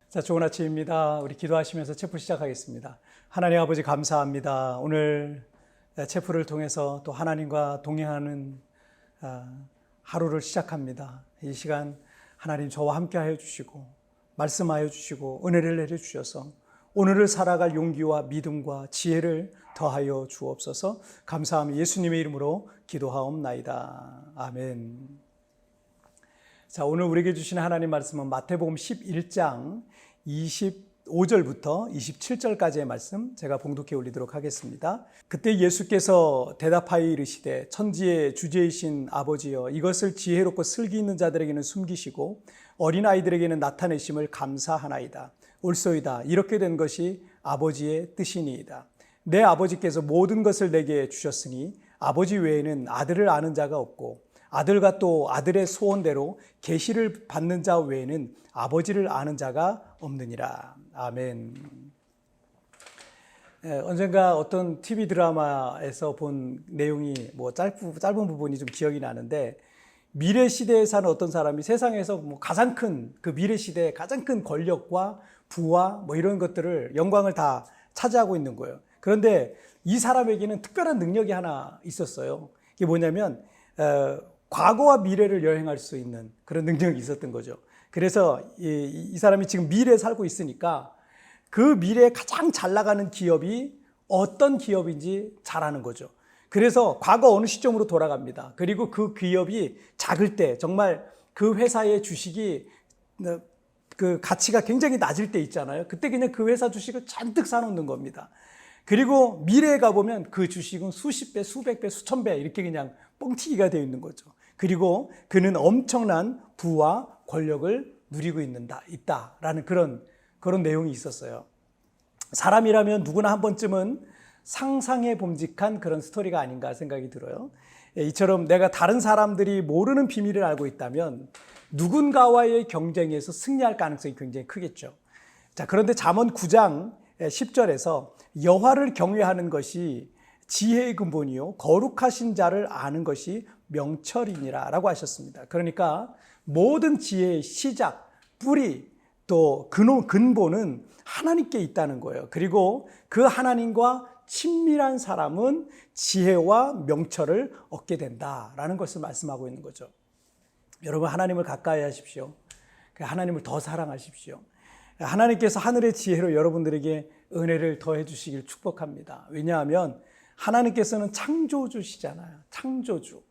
자, 좋은 아침입니다. 우리 기도하시면서 체프 시작하겠습니다. 하나님 아버지 감사합니다. 오늘 체프를 통해서 또 하나님과 동행하는 하루를 시작합니다. 이 시간 하나님 저와 함께 하여 주시고 말씀하여 주시고 은혜를 내려 주셔서 오늘을 살아갈 용기와 믿음과 지혜를 더하여 주옵소서. 감사하며 예수님의 이름으로 기도하옵나이다. 아멘. 자, 오늘 우리에게 주시는 하나님 말씀은 마태복음 11장 25절부터 27절까지의 말씀 제가 봉독해 올리도록 하겠습니다. 그때 예수께서 대답하여 이르시되 천지의 주제이신 아버지여, 이것을 지혜롭고 슬기 있는 자들에게는 숨기시고 어린아이들에게는 나타내심을 감사하나이다. 옳소이다. 이렇게 된 것이 아버지의 뜻이니이다. 내 아버지께서 모든 것을 내게 주셨으니 아버지 외에는 아들을 아는 자가 없고 아들과 또 아들의 소원대로 계시를 받는 자 외에는 아버지를 아는 자가 없느니라. 아멘. 언젠가 어떤 TV 드라마에서 본 내용이 짧은 부분이 좀 기억이 나는데, 미래 시대에 사는 어떤 사람이 세상에서 가장 큰 그 미래 시대의 가장 큰 권력과 부와 이런 것들을 영광을 다 차지하고 있는 거예요. 그런데 이 사람에게는 특별한 능력이 하나 있었어요. 이게 뭐냐면 과거와 미래를 여행할 수 있는 그런 능력이 있었던 거죠. 그래서 이 사람이 지금 미래에 살고 있으니까 그 미래에 가장 잘 나가는 기업이 어떤 기업인지 잘 아는 거죠. 그래서 과거 어느 시점으로 돌아갑니다. 그리고 그 기업이 작을 때, 정말 그 회사의 주식이 그 가치가 굉장히 낮을 때 있잖아요. 그때 그냥 그 회사 주식을 잔뜩 사놓는 겁니다. 그리고 미래에 가보면 그 주식은 수십 배, 수백 배, 수천 배 이렇게 그냥 뻥튀기가 되어 있는 거죠. 그리고 그는 엄청난 부와 권력을 누리고 있다라는 그런 내용이 있었어요. 사람이라면 누구나 한 번쯤은 상상해 봄직한 그런 스토리가 아닌가 생각이 들어요. 이처럼 내가 다른 사람들이 모르는 비밀을 알고 있다면 누군가와의 경쟁에서 승리할 가능성이 굉장히 크겠죠. 자, 그런데 잠언 9장 10절에서 여호와를 경외하는 것이 지혜의 근본이요 거룩하신 자를 아는 것이 명철이니라 라고 하셨습니다. 그러니까 모든 지혜의 시작, 뿌리, 또 근본은 하나님께 있다는 거예요. 그리고 그 하나님과 친밀한 사람은 지혜와 명철을 얻게 된다라는 것을 말씀하고 있는 거죠. 여러분, 하나님을 가까이 하십시오. 하나님을 더 사랑하십시오. 하나님께서 하늘의 지혜로 여러분들에게 은혜를 더해 주시길 축복합니다. 왜냐하면 하나님께서는 창조주시잖아요. 창조주.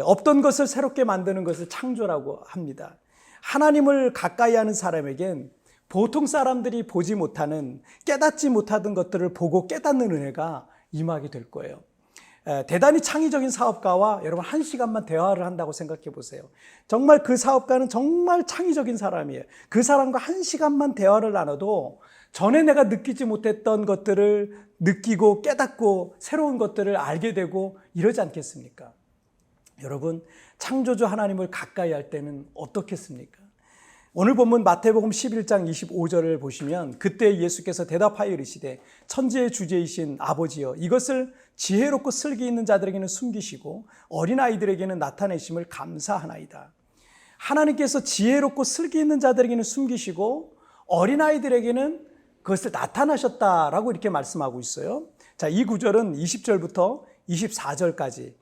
없던 것을 새롭게 만드는 것을 창조라고 합니다. 하나님을 가까이 하는 사람에겐 보통 사람들이 보지 못하는, 깨닫지 못하던 것들을 보고 깨닫는 은혜가 임하게 될 거예요. 대단히 창의적인 사업가와 여러분 1시간만 대화를 한다고 생각해 보세요. 정말 그 사업가는 정말 창의적인 사람이에요. 그 사람과 1시간만 대화를 나눠도 전에 내가 느끼지 못했던 것들을 느끼고 깨닫고 새로운 것들을 알게 되고 이러지 않겠습니까? 여러분, 창조주 하나님을 가까이 할 때는 어떻겠습니까? 오늘 본문 마태복음 11장 25절을 보시면 그때 예수께서 대답하여 이르시되 천지의 주제이신 아버지여, 이것을 지혜롭고 슬기 있는 자들에게는 숨기시고 어린아이들에게는 나타내심을 감사하나이다. 하나님께서 지혜롭고 슬기 있는 자들에게는 숨기시고 어린아이들에게는 그것을 나타나셨다라고 이렇게 말씀하고 있어요. 자, 이 구절은 20절부터 24절까지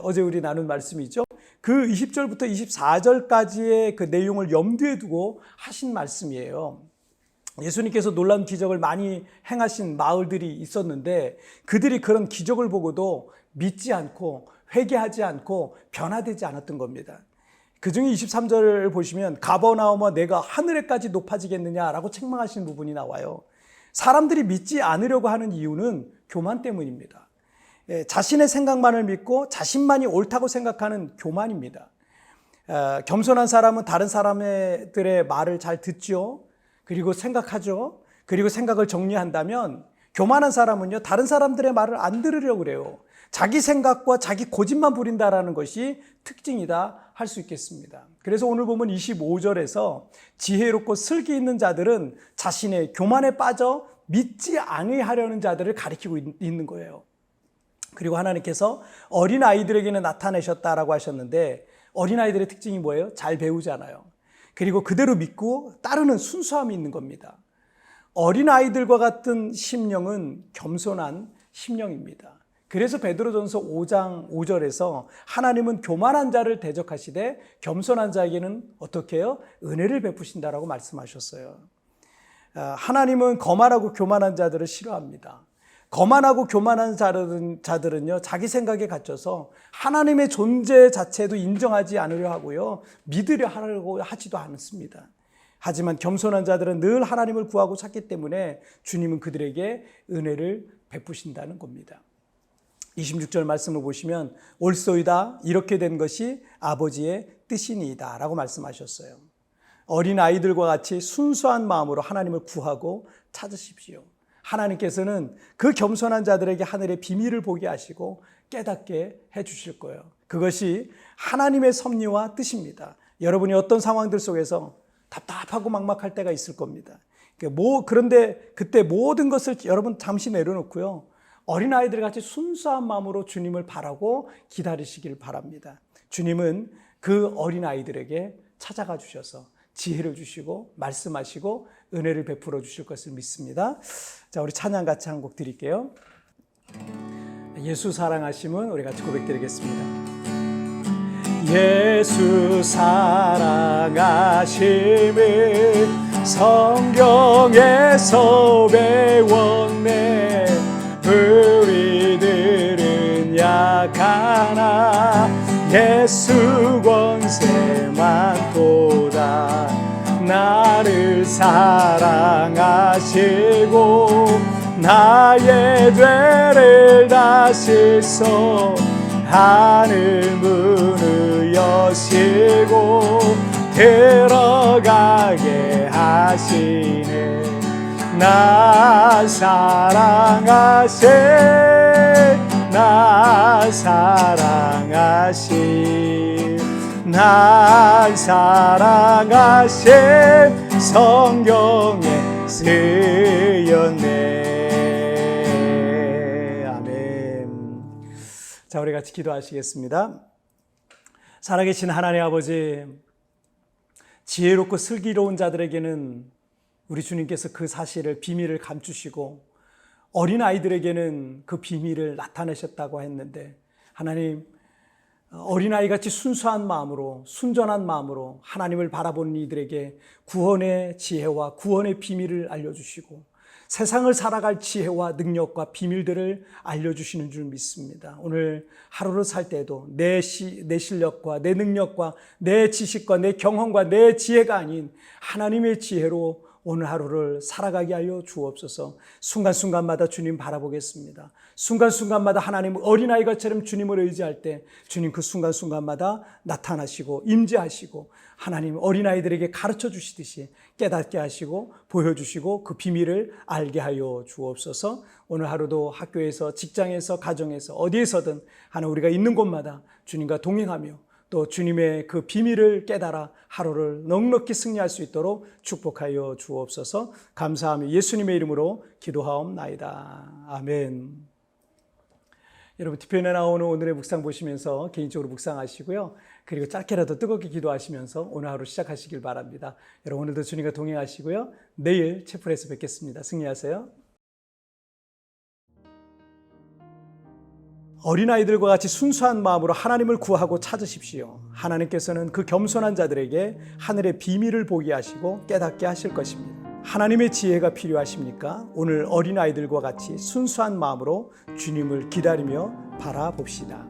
어제 우리 나눈 말씀이죠. 그 20절부터 24절까지의 그 내용을 염두에 두고 하신 말씀이에요. 예수님께서 놀라운 기적을 많이 행하신 마을들이 있었는데 그들이 그런 기적을 보고도 믿지 않고 회개하지 않고 변화되지 않았던 겁니다. 그중에 23절을 보시면 가버나움아 내가 하늘에까지 높아지겠느냐라고 책망하신 부분이 나와요. 사람들이 믿지 않으려고 하는 이유는 교만 때문입니다. 자신의 생각만을 믿고 자신만이 옳다고 생각하는 교만입니다. 겸손한 사람은 다른 사람들의 말을 잘 듣죠. 그리고 생각하죠. 그리고 생각을 정리한다면 교만한 사람은요, 다른 사람들의 말을 안 들으려고 그래요. 자기 생각과 자기 고집만 부린다라는 것이 특징이다 할 수 있겠습니다. 그래서 오늘 보면 25절에서 지혜롭고 슬기 있는 자들은 자신의 교만에 빠져 믿지 아니하려는 자들을 가리키고 있는 거예요. 그리고 하나님께서 어린아이들에게는 나타내셨다라고 하셨는데 어린아이들의 특징이 뭐예요? 잘 배우잖아요. 그리고 그대로 믿고 따르는 순수함이 있는 겁니다. 어린아이들과 같은 심령은 겸손한 심령입니다. 그래서 베드로전서 5장 5절에서 하나님은 교만한 자를 대적하시되 겸손한 자에게는 어떻게 해요? 은혜를 베푸신다라고 말씀하셨어요. 하나님은 거만하고 교만한 자들을 싫어합니다. 거만하고 교만한 자들은요, 자기 생각에 갇혀서 하나님의 존재 자체도 인정하지 않으려 하고요, 믿으려 하려고 하지도 않습니다. 하지만 겸손한 자들은 늘 하나님을 구하고 찾기 때문에 주님은 그들에게 은혜를 베푸신다는 겁니다. 26절 말씀을 보시면 옳소이다 이렇게 된 것이 아버지의 뜻이니이다 라고 말씀하셨어요. 어린아이들과 같이 순수한 마음으로 하나님을 구하고 찾으십시오. 하나님께서는 그 겸손한 자들에게 하늘의 비밀을 보게 하시고 깨닫게 해 주실 거예요. 그것이 하나님의 섭리와 뜻입니다. 여러분이 어떤 상황들 속에서 답답하고 막막할 때가 있을 겁니다. 그런데 그때 모든 것을 여러분 잠시 내려놓고요, 어린아이들 같이 순수한 마음으로 주님을 바라고 기다리시길 바랍니다. 주님은 그 어린아이들에게 찾아가 주셔서 지혜를 주시고 말씀하시고 은혜를 베풀어 주실 것을 믿습니다. 자, 우리 찬양 같이 한 곡 드릴게요. 예수 사랑하심은 우리 같이 고백드리겠습니다. 예수 사랑하심을 성경에서 배웠네. 우리들은 약하나 예수 권세 많도다. 나를 사랑하시고 나의 죄를 다 씻어 하늘 문을 여시고 들어가게 하시네. 나 사랑하시 나 사랑하시 나 사랑하시 성경에 쓰였네. 아멘. 자, 우리 같이 기도하시겠습니다. 살아계신 하나님 아버지, 지혜롭고 슬기로운 자들에게는 우리 주님께서 그 사실을 비밀을 감추시고 어린아이들에게는 그 비밀을 나타내셨다고 했는데, 하나님, 어린아이같이 순수한 마음으로 순전한 마음으로 하나님을 바라보는 이들에게 구원의 지혜와 구원의 비밀을 알려주시고 세상을 살아갈 지혜와 능력과 비밀들을 알려주시는 줄 믿습니다. 오늘 하루를 살 때도 내 실력과 내 능력과 내 지식과 내 경험과 내 지혜가 아닌 하나님의 지혜로 오늘 하루를 살아가게 하여 주옵소서. 순간순간마다 주님 바라보겠습니다. 순간순간마다 하나님 어린아이가처럼 주님을 의지할 때 주님 그 순간순간마다 나타나시고 임재하시고 하나님 어린아이들에게 가르쳐 주시듯이 깨닫게 하시고 보여주시고 그 비밀을 알게 하여 주옵소서. 오늘 하루도 학교에서 직장에서 가정에서 어디에서든 하나님 우리가 있는 곳마다 주님과 동행하며 또 주님의 그 비밀을 깨달아 하루를 넉넉히 승리할 수 있도록 축복하여 주옵소서. 감사하며 예수님의 이름으로 기도하옵나이다. 아멘. 여러분 TVN에 나오는 오늘의 묵상 보시면서 개인적으로 묵상하시고요. 그리고 짧게라도 뜨겁게 기도하시면서 오늘 하루 시작하시길 바랍니다. 여러분 오늘도 주님과 동행하시고요. 내일 채플에서 뵙겠습니다. 승리하세요. 어린아이들과 같이 순수한 마음으로 하나님을 구하고 찾으십시오. 하나님께서는 그 겸손한 자들에게 하늘의 비밀을 보게 하시고 깨닫게 하실 것입니다. 하나님의 지혜가 필요하십니까? 오늘 어린아이들과 같이 순수한 마음으로 주님을 기다리며 바라봅시다.